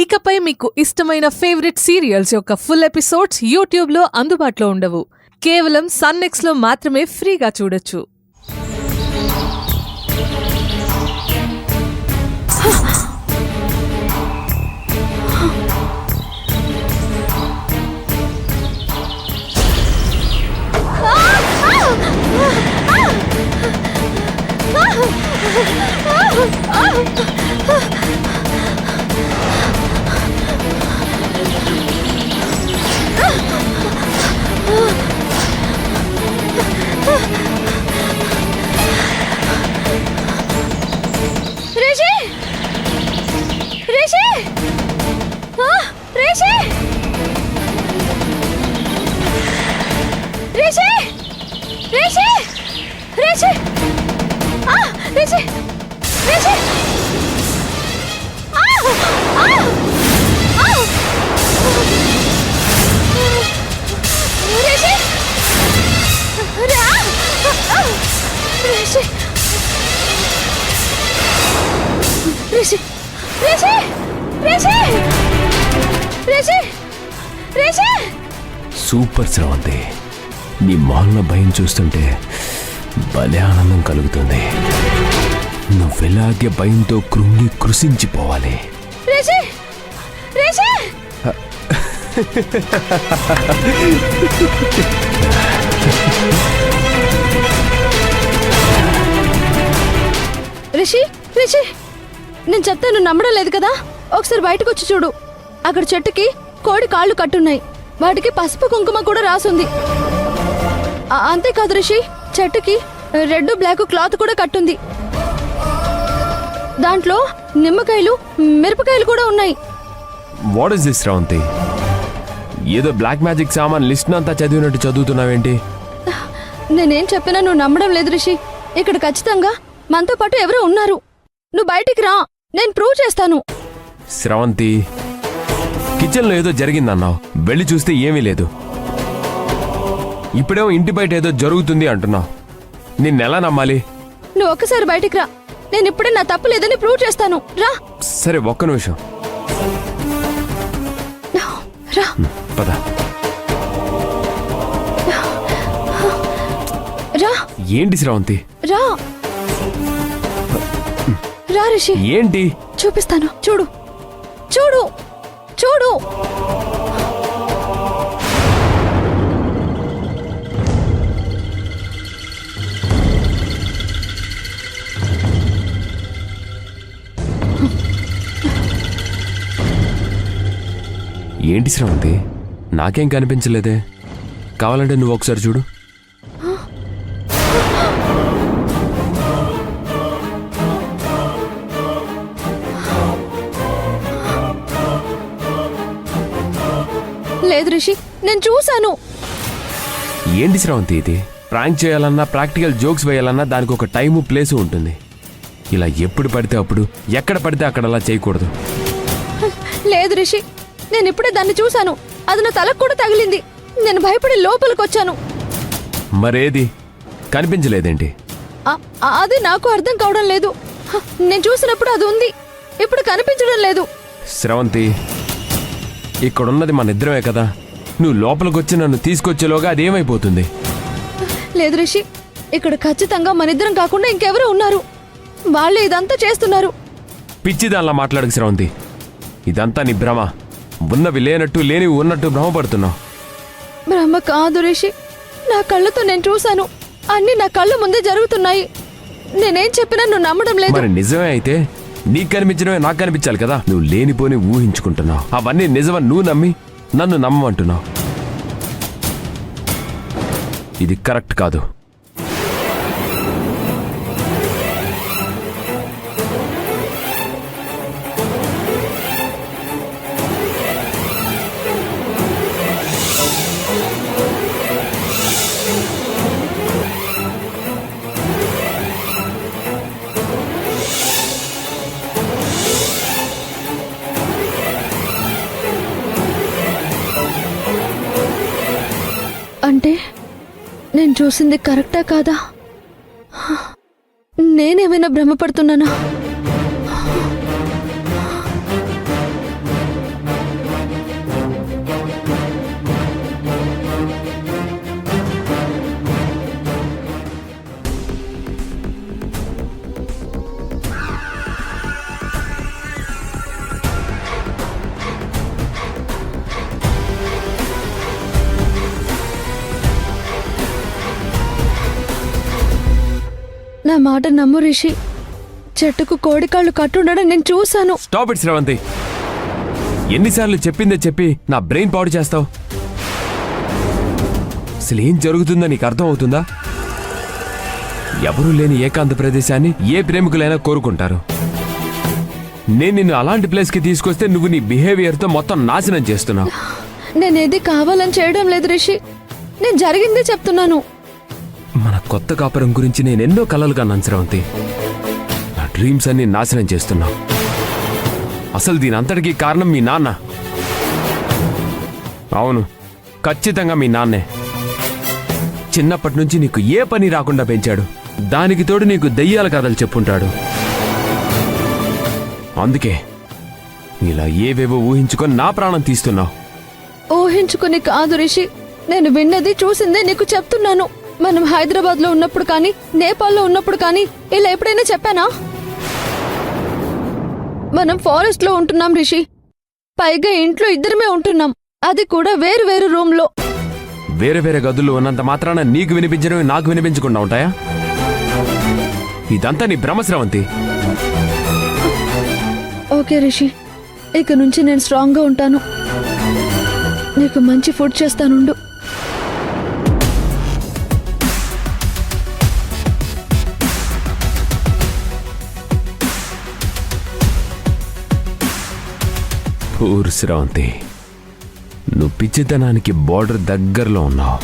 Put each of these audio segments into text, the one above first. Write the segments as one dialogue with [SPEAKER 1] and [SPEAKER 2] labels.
[SPEAKER 1] ఇకపై మీకు ఇష్టమైన ఫేవరెట్ సీరియల్స్ యొక్క ఫుల్ ఎపిసోడ్స్ యూట్యూబ్లో అందుబాటులో ఉండవు. కేవలం సన్నెక్స్లో మాత్రమే ఫ్రీగా చూడొచ్చు.
[SPEAKER 2] సూపర్ స్రవంతి, నీ మొహంలో భయం చూస్తుంటే భలే ఆనందం కలుగుతుంది. నువ్వెలాగే భయంతో కృంగి కృషించిపోవాలి.
[SPEAKER 3] రిషి, రిషి, నేను చెప్తాను నమ్మడం లేదు కదా. ఒకసారి బయటకు వచ్చి చూడు. అక్కడ చెట్టుకి కోడి కాళ్ళు కట్టున్నాయి. వాటికి పసుపు కుంకుమ కూడా రాసుంది. అంతేకాదు రిషి, చెట్టుకి రెడ్ బ్లాక్ క్లాత్ కూడా కట్టుంది. దాంట్లో నిమ్మకాయలు, మిరపకాయలు కూడా ఉన్నాయి.
[SPEAKER 2] What is this Sravanthi? ఏదో బ్లాక్ మ్యాజిక్ సామాన్ లిస్ట్ అంతా చదివినట్టు చదువుతున్నావేంటి?
[SPEAKER 3] నేనేం చెప్పినా నువ్వు నమ్మడం లేదు రిషి. ఇక్కడ ఖచ్చితంగా మనతో పాటు ఎవరో ఉన్నారు. నువ్వు బయటికి రా, నేను ప్రూవ్ చేస్తాను.
[SPEAKER 2] శ్రవంతి, కిచెన్లో ఏదో జరిగిందన్నావు, వెళ్ళి చూస్తే ఏమీ లేదు. ఇప్పుడేమో ఇంటి బయట ఏదో జరుగుతుంది అంటున్నావు. నిన్నెలా నమ్మాలి?
[SPEAKER 3] నువ్వు ఒక్కసారి బయటికి రా, నేను ఇప్పుడే నా తప్పు లేదని ప్రూవ్ చేస్తాను. రా.
[SPEAKER 2] సరే, ఒక్క నిమిషం.
[SPEAKER 3] రా.
[SPEAKER 2] పద.
[SPEAKER 3] రా.
[SPEAKER 2] ఏంటి శ్రవంతి?
[SPEAKER 3] రా. రా రిషి.
[SPEAKER 2] ఏంటి?
[SPEAKER 3] చూపిస్తాను, చూడు చూడు చూడు.
[SPEAKER 2] ఏంటి శ్రవంతి, నాకేం కనిపించలేదే. కావాలంటే నువ్వు ఒకసారి చూడు.
[SPEAKER 3] లేదు రిషి, నేను చూశాను.
[SPEAKER 2] ఏంటి శ్రవంతి ఇది? ప్రాంక్ చేయాలన్నా, ప్రాక్టికల్ జోక్స్ వేయాలన్నా దానికి ఒక టైము, ప్లేసు ఉంటుంది. ఇలా ఎప్పుడు పడితే అప్పుడు, ఎక్కడ పడితే అక్కడ అలా చేయకూడదు.
[SPEAKER 3] లేదు రిషి, నేను ఇప్పుడే దాన్ని చూశాను. అది నా తలకు కూడా తగిలింది. నేను భయపడి లోపలికి వచ్చాను.
[SPEAKER 2] మరేది కనిపించలేదేంటి?
[SPEAKER 3] అది నాకు అర్థం కావడం లేదు. నేను చూసినప్పుడు అది ఉంది, ఇప్పుడు కనిపించడం లేదు.
[SPEAKER 2] శ్రవంతి, ఇక్కడున్నది మన ఇద్దరమే కదా. నువ్వు లోపలికి వచ్చి నన్ను తీసుకొచ్చేలోగా అదేమైపోతుంది?
[SPEAKER 3] లేదు రిషి, ఇక్కడ ఖచ్చితంగా మనిద్దరం కాకుండా ఇంకెవరో ఉన్నారు. వాళ్ళే ఇదంతా చేస్తున్నారు.
[SPEAKER 2] పిచ్చిదానిలా మాట్లాడకు శ్రవంతి. ఇదంతా నీ భ్రమ. ఉన్నవి లేనట్టు, లేనివి ఉన్నట్టు భ్రమపడుతున్నావు.
[SPEAKER 3] భ్రమ కాదు రిషి, నా కళ్ళతో నేను చూశాను. అన్ని నా కళ్ళ ముందే జరుగుతున్నాయి. నేనేం చెప్పినా నువ్వు నమ్మడం లేదు.
[SPEAKER 2] మరి నిజమే అయితే నీకు కనిపించడమే నాకు కనిపించాలి కదా. నువ్వు లేనిపోని ఊహించుకుంటున్నావు. అవన్నీ నిజమని నువ్వు నమ్మి నన్ను నమ్మమంటున్నావు. ఇది కరెక్ట్ కాదు.
[SPEAKER 3] అంటే నేను చూసింది కరెక్టా కాదా? నేనేమైనా భ్రమపడుతున్నానా? మాట నమ్ము రిషి, చెట్టుకు కోడికాళ్ళు కట్టుండడం నేను చూశాను.
[SPEAKER 2] Stop it Sravanthi. ఎన్నిసార్లు చెప్పిందే చెప్పి నా బ్రెయిన్ పాడు చేస్తావు? అసలు ఏం జరుగుతుందో నీకు అర్థం అవుతుందా? ఎవరూ లేని ఏకాంత ప్రదేశాన్ని ఏ ప్రేమికులైనా కోరుకుంటారు. నేను నిన్ను అలాంటి ప్లేస్కి తీసుకొస్తే నువ్వు నీ బిహేవియర్తో మొత్తం నాశనం చేస్తున్నావు.
[SPEAKER 3] నేనేది కావాలని చేయడం లేదు రిషి, నేను జరిగిందే చెప్తున్నాను.
[SPEAKER 2] మన కొత్త కాపురం గురించి నేను ఎన్నో కలలు కన్నాను శ్రవంతి. నా డ్రీమ్స్ అన్ని నాశనం చేస్తున్నావు. అసలు దీని అంతటికీ కారణం మీ నాన్న. అవును, ఖచ్చితంగా మీ నాన్నే. చిన్నప్పటి నుంచి నీకు ఏ పని రాకుండా పెంచాడు. దానికి తోడు నీకు దెయ్యాల కథలు చెప్పుంటాడు. అందుకే ఇలా ఏవేవో ఊహించుకొని నా ప్రాణం తీస్తున్నావు.
[SPEAKER 3] ఊహించుకుని కాదు రిషి, నేను విన్నది చూసిందే నీకు చెప్తున్నాను. మనం హైదరాబాద్ లో ఉన్నప్పుడు కానీ, నేపాల్లో ఉన్నప్పుడు కానీ ఇలా ఎప్పుడైనా చెప్పానా? మనం ఫారెస్ట్ లో ఉంటున్నాం రిషి, పైగా ఇంట్లో ఇద్దరమే ఉంటున్నాం, అది కూడా వేరు వేరు రూమ్ లో.
[SPEAKER 2] వేరే వేరే గదుల్లో ఉన్నంత మాత్రాన నీకు వినిపించడం నాకు వినిపించకుండా ఉంటాయా? ఇదంతా నీ భ్రమ శ్రవంతి.
[SPEAKER 3] ఓకే రిషి, ఇక నుంచి నేను స్ట్రాంగ్ గా ఉంటాను. నీకు మంచి ఫుడ్ చేస్తానుండు.
[SPEAKER 2] పూర్ శ్రవంతి, నువ్వు పిచ్చితనానికి బోర్డర్ దగ్గరలో ఉన్నావు.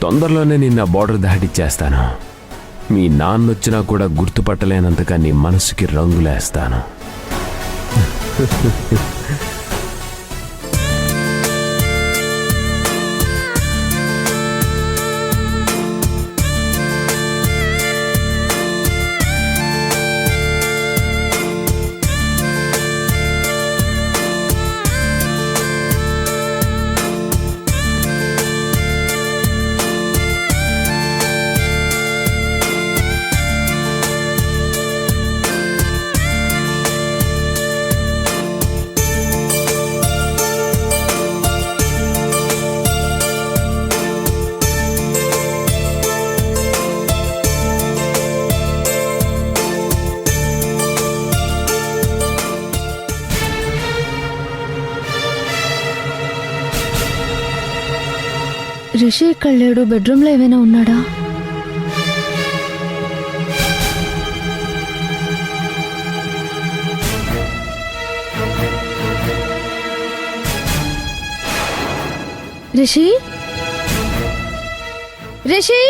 [SPEAKER 2] తొందరలోనే నిన్న బోర్డర్ దాటిచ్చేస్తాను. మీ నాన్నొచ్చినా కూడా గుర్తుపట్టలేనంతగా నీ మనసుకి రంగులేస్తాను.
[SPEAKER 3] రిషి ఇక్కడ లేడు, బెడ్రూమ్ లో ఏమైనా ఉన్నాడా? రిషి, రిషి